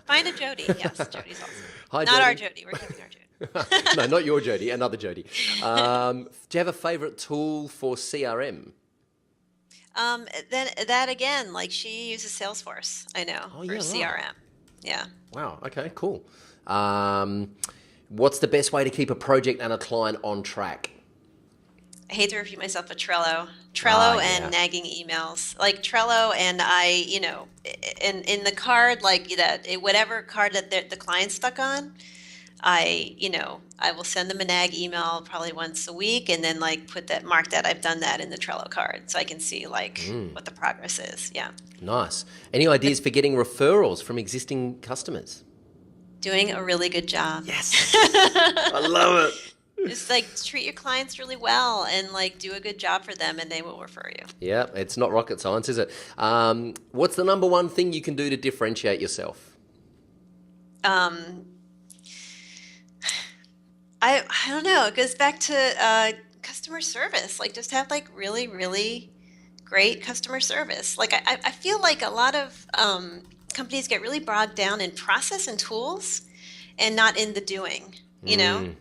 Find a Jody. Yes, Jody's awesome. Hi, not Jody. Our Jody. We're keeping our Jody. No, not your Jody, another Jody. Do you have a favorite tool for CRM? Then that again, like she uses Salesforce, I know, for CRM. Right. Yeah. Wow. Okay, cool. What's the best way to keep a project and a client on track? I hate to repeat myself, but Trello and nagging emails, like Trello and in the card, like that, whatever card that the client's stuck on, I will send them a nag email probably once a week and then mark that I've done that in the Trello card so I can see what the progress is. Yeah. Nice. Any ideas for getting referrals from existing customers? Doing a really good job. Yes. I love it. Just treat your clients really well and do a good job for them and they will refer you. Yeah, it's not rocket science, is it? What's the number one thing you can do to differentiate yourself? I don't know. It goes back to customer service. Just have really, really great customer service. I feel like a lot of companies get really bogged down in process and tools and not in the doing, you know?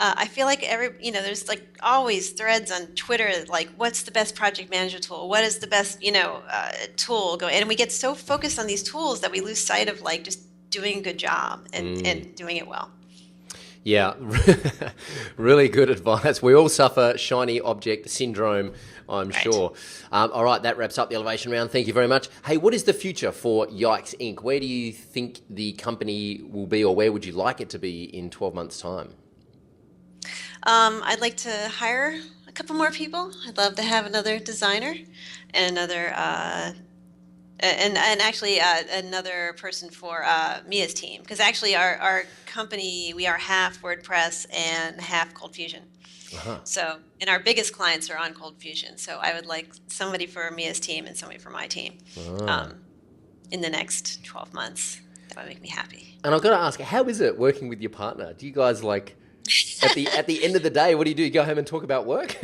I feel like there's always threads on Twitter, what's the best project management tool? What is the best, tool? And we get so focused on these tools that we lose sight of just doing a good job and doing it well. Yeah, really good advice. We all suffer shiny object syndrome, I'm sure. All right, that wraps up the elevation round. Thank you very much. Hey, what is the future for Yikes Inc? Where do you think the company will be, or where would you like it to be in 12 months' time? I'd like to hire a couple more people. I'd love to have another designer and another another person for Mia's team, because actually our company, we are half WordPress and half Cold Fusion. So, and our biggest clients are on Cold Fusion. So I would like somebody for Mia's team and somebody for my team in the next 12 months. That would make me happy. And I've got to ask, how is it working with your partner? Do you guys at the end of the day, what do? You go home and talk about work?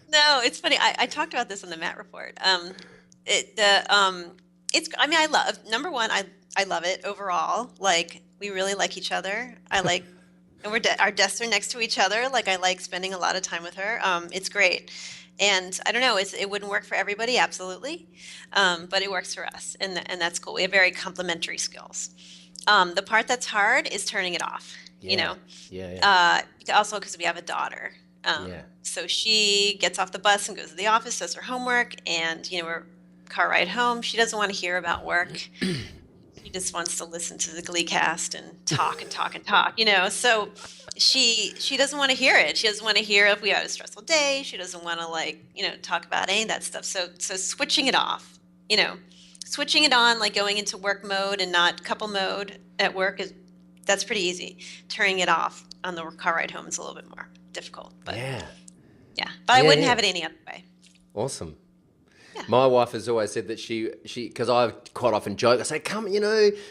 No, it's funny. I talked about this on the Matt report. I love, number one, I love it overall. We really like each other. And our desks are next to each other. I like spending a lot of time with her. It's great. And I don't know, it wouldn't work for everybody, absolutely, but it works for us, and that's cool. We have very complementary skills. The part that's hard is turning it off, you Yeah. know, Yeah. also because we have a daughter. Yeah. So she gets off the bus and goes to the office, does her homework, and, we're car ride home. She doesn't want to hear about work. She just wants to listen to the Glee cast and talk and talk and talk, So she doesn't want to hear it. She doesn't want to hear if we had a stressful day. She doesn't want to talk about any of that stuff. So switching it off, switching it on, like going into work mode and not couple mode at work that's pretty easy. Turning it off on the car ride home is a little bit more difficult, but Yeah. yeah. But I Yeah. wouldn't Yeah. have it any other way. Awesome. Yeah. My wife has always said that she, because I quite often joke, I say, come,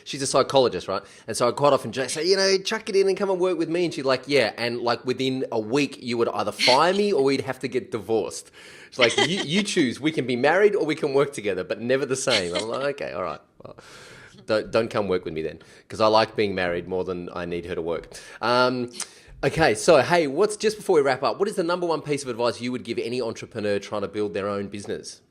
she's a psychologist, right? And so I quite often joke, say, chuck it in and come and work with me. And she's like, yeah. And like within a week, you would either fire me or we'd have to get divorced. She's like, you choose. We can be married or we can work together, but never the same. I'm like, okay, all right. Well, don't come work with me then, because I like being married more than I need her to work. Okay, so hey, just before we wrap up, what is the number one piece of advice you would give any entrepreneur trying to build their own business?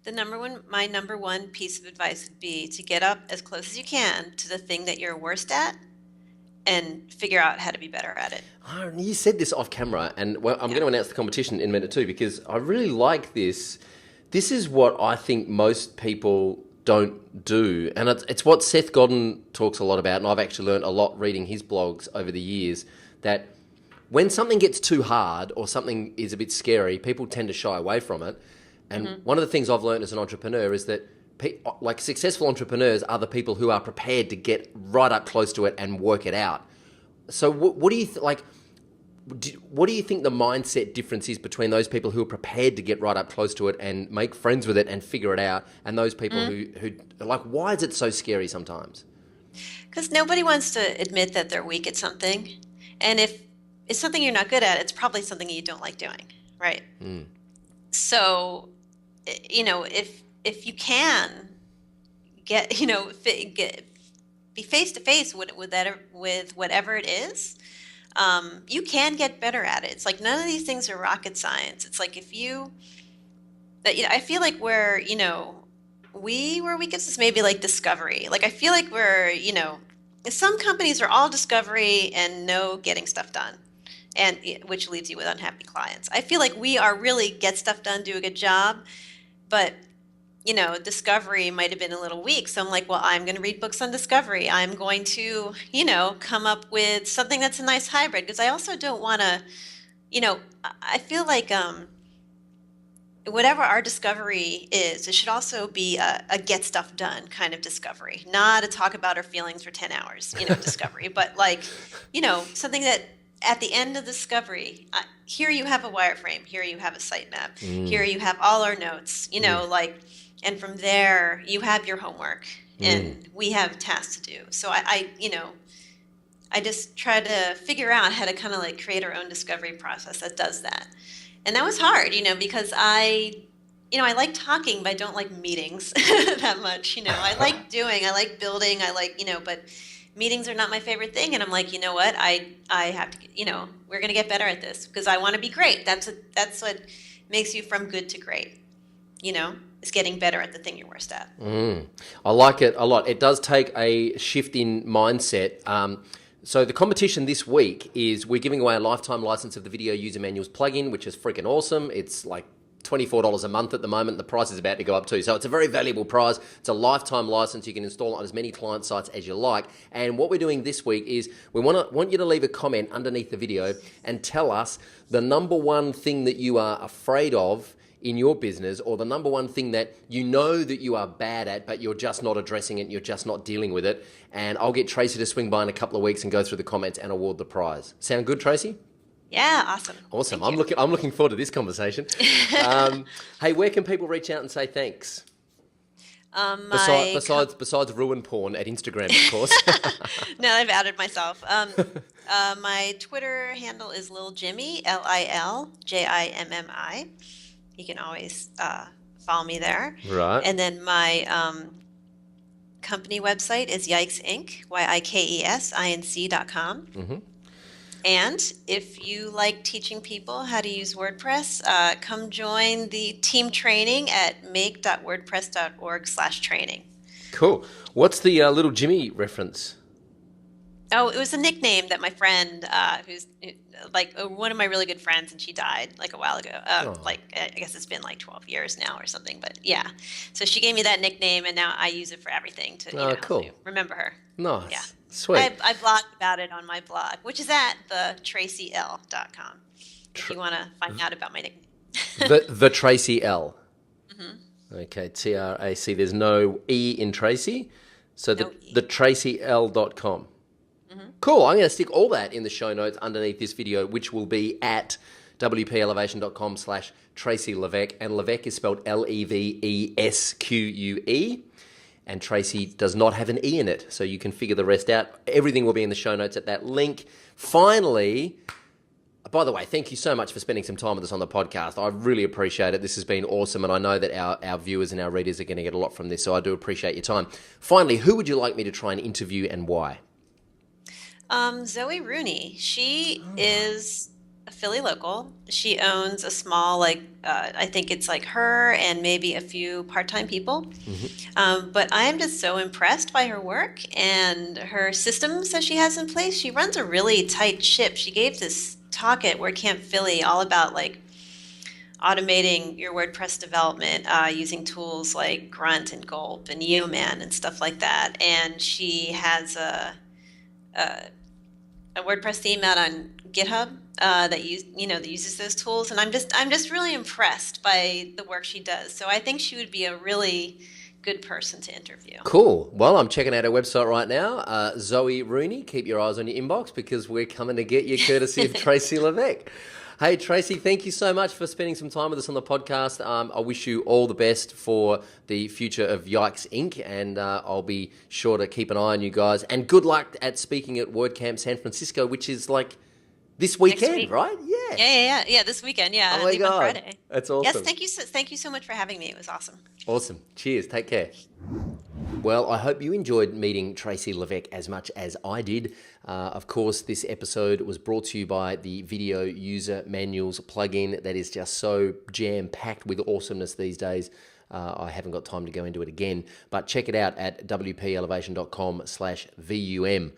My number one piece of advice would be to get up as close as you can to the thing that you're worst at and figure out how to be better at it. Oh, you said this off camera, and I'm going to announce the competition in a minute too, because I really like this. This is what I think most people don't do, and it's what Seth Godin talks a lot about, and I've actually learned a lot reading his blogs over the years, that when something gets too hard or something is a bit scary, people tend to shy away from it. And one of the things I've learned as an entrepreneur is that like successful entrepreneurs are the people who are prepared to get right up close to it and work it out. So what do you what do you think the mindset difference is between those people who are prepared to get right up close to it and make friends with it and figure it out, and those people who like, why is it so scary sometimes? Because nobody wants to admit that they're weak at something. And if it's something you're not good at, it's probably something you don't like doing, right? So, if you can get, be face to face with whatever it is, you can get better at it. It's like none of these things are rocket science. It's like I feel like where we get this maybe like discovery. Like I feel like some companies are all discovery and no getting stuff done, and which leaves you with unhappy clients. I feel like we are really get stuff done, do a good job, but discovery might have been a little weak. So I'm like, well, I'm going to read books on discovery. I'm going to, come up with something that's a nice hybrid, because I also don't want to, I feel like whatever our discovery is, it should also be a get stuff done kind of discovery, not a talk about our feelings for 10 hours, discovery, but like, something that at the end of discovery, here you have a wireframe, here you have a sitemap, here you have all our notes, and from there you have your homework and we have tasks to do. So I just try to figure out how to kind of like create our own discovery process that does that. And that was hard, because I like talking, but I don't like meetings that much. I like building, but meetings are not my favorite thing. And I'm like, you know what? I have to, we're going to get better at this because I want to be great. That's what makes you from good to great, is getting better at the thing you're worst at. I like it a lot. It does take a shift in mindset. So the competition this week is we're giving away a lifetime license of the Video User Manuals plugin, which is freaking awesome. It's like $24 a month at the moment. The price is about to go up too. So it's a very valuable prize. It's a lifetime license. You can install it on as many client sites as you like. And what we're doing this week is we want you to leave a comment underneath the video and tell us the number one thing that you are afraid of in your business, or the number one thing that you know that you are bad at, but you're just not addressing it, you're just not dealing with it. And I'll get Tracy to swing by in a couple of weeks and go through the comments and award the prize. Sound good, Tracy? Yeah, awesome. Awesome. I'm looking forward to this conversation. Hey, where can people reach out and say thanks? Besides ruin porn at Instagram, of course. No, I've added myself. My Twitter handle is Lil Jimmy, LILJIMMI. You can always follow me there. Right. And then my company website is Yikes Inc, YIKESINC.com. And if you like teaching people how to use WordPress, come join the team training at make.wordpress.org/training. Cool. What's the little Jimmy reference? Oh, it was a nickname that my friend, who's like one of my really good friends, and she died like a while ago. Oh, Like I guess it's been like 12 years now or something. But yeah, so she gave me that nickname, and now I use it for everything to oh, to cool. remember her. Yeah, Nice. Sweet. I blogged about it on my blog, which is at thetracyl.com. If Tr- you want to find out about my nickname. the Tracy L. Hmm. Okay, TRAC. There's no E in Tracy. So No the E. tracyl.com. Hmm. Cool. I'm going to stick all that in the show notes underneath this video, which will be at wpelevation.com/Tracy Levesque. And Levesque is spelled Levesque. And Tracy does not have an E in it. So you can figure the rest out. Everything will be in the show notes at that link. Finally, by the way, thank you so much for spending some time with us on the podcast. I really appreciate it. This has been awesome, and I know that our viewers and our readers are going to get a lot from this, so I do appreciate your time. Finally, who would you like me to try and interview and why? Zoe Rooney. She is a Philly local. She owns a small, I think it's like her and maybe a few part-time people. But I am just so impressed by her work and her systems that she has in place. She runs a really tight ship. She gave this talk at WordCamp Philly all about like automating your WordPress development using tools like Grunt and Gulp and Yeoman and stuff like that. And she has a WordPress theme out on GitHub that that uses those tools, and I'm just really impressed by the work she does. So I think she would be a really good person to interview. Cool. Well, I'm checking out our website right now. Zoe Rooney, keep your eyes on your inbox because we're coming to get you courtesy of Tracy Levesque. Hey, Tracy, thank you so much for spending some time with us on the podcast. I wish you all the best for the future of Yikes Inc. And I'll be sure to keep an eye on you guys. And good luck at speaking at WordCamp San Francisco, which is like this weekend, Week. right? Yeah. Yeah. This weekend, yeah. Oh I my leave on God. Friday. That's Yes, awesome. thank you so much for having me. It was awesome. Awesome. Cheers. Take care. Well, I hope you enjoyed meeting Tracy Levesque as much as I did. Of course, this episode was brought to you by the Video User Manuals plugin that is just so jam-packed with awesomeness these days. I haven't got time to go into it again, but check it out at wpelevation.com/VUM.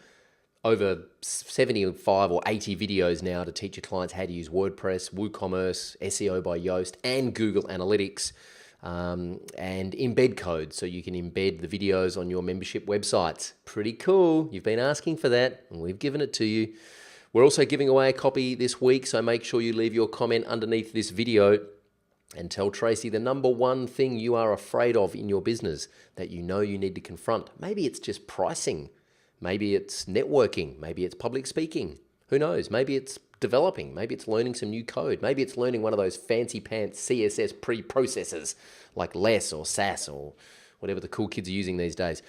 Over 75 or 80 videos now to teach your clients how to use WordPress, WooCommerce, SEO by Yoast, and Google Analytics. And embed code, so you can embed the videos on your membership websites. Pretty cool. You've been asking for that, and we've given it to you. We're also giving away a copy this week, so make sure you leave your comment underneath this video and tell Tracy the number one thing you are afraid of in your business that you know you need to confront. Maybe it's just pricing. Maybe it's networking. Maybe it's public speaking. Who knows? Maybe it's developing. Maybe it's learning some new code. Maybe it's learning one of those fancy pants CSS pre-processors like Less or SAS or whatever the cool kids are using these days.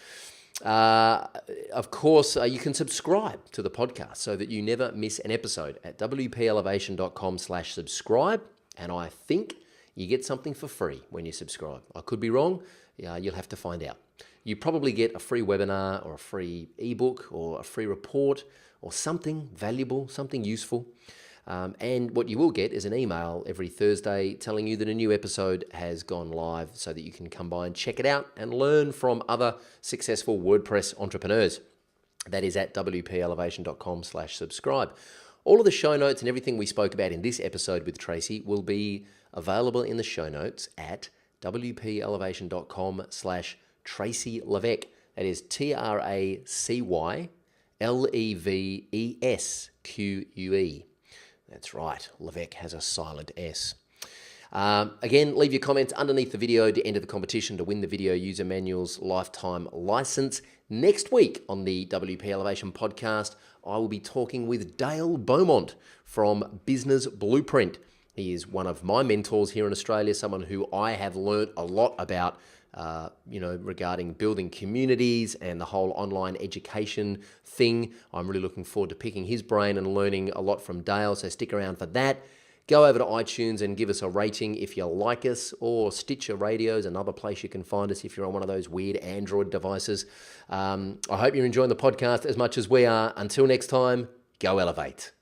Of course, you can subscribe to the podcast so that you never miss an episode at wpelevation.com/subscribe. And I think you get something for free when you subscribe. I could be wrong. You'll have to find out. You probably get a free webinar or a free ebook or a free report or something valuable, something useful. And what you will get is an email every Thursday telling you that a new episode has gone live so that you can come by and check it out and learn from other successful WordPress entrepreneurs. That is at wpelevation.com/subscribe. All of the show notes and everything we spoke about in this episode with Tracy will be available in the show notes at wpelevation.com/Tracy Levesque. That is TracyLevesque. That's right, Levesque has a silent S. Again, leave your comments underneath the video to enter the competition to win the Video User Manuals lifetime license. Next week on the WP Elevation podcast, I will be talking with Dale Beaumont from Business Blueprint. He is one of my mentors here in Australia, someone who I have learned a lot about regarding building communities and the whole online education thing. I'm really looking forward to picking his brain and learning a lot from Dale, so stick around for that. Go over to iTunes and give us a rating if you like us, or Stitcher Radio is another place you can find us if you're on one of those weird Android devices. I hope you're enjoying the podcast as much as we are. Until next time, go elevate.